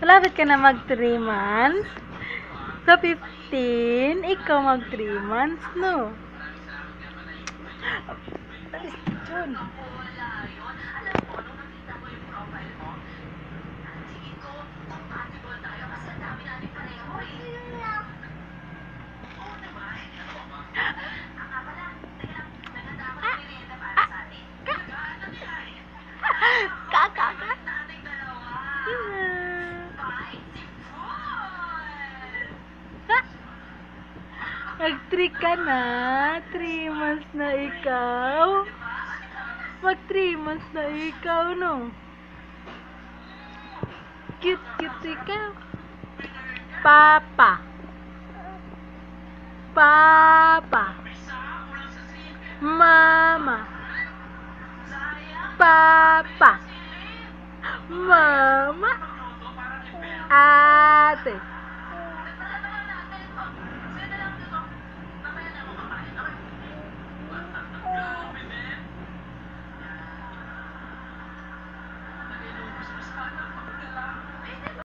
Malapit ka na mag 3 months. Sa 15, ikaw mag 3 months, no? Jun. Kaka. Mag-3 ka na. 3 months na ikaw. Mag 3 months na ikaw, no? Cute ikaw. Papa.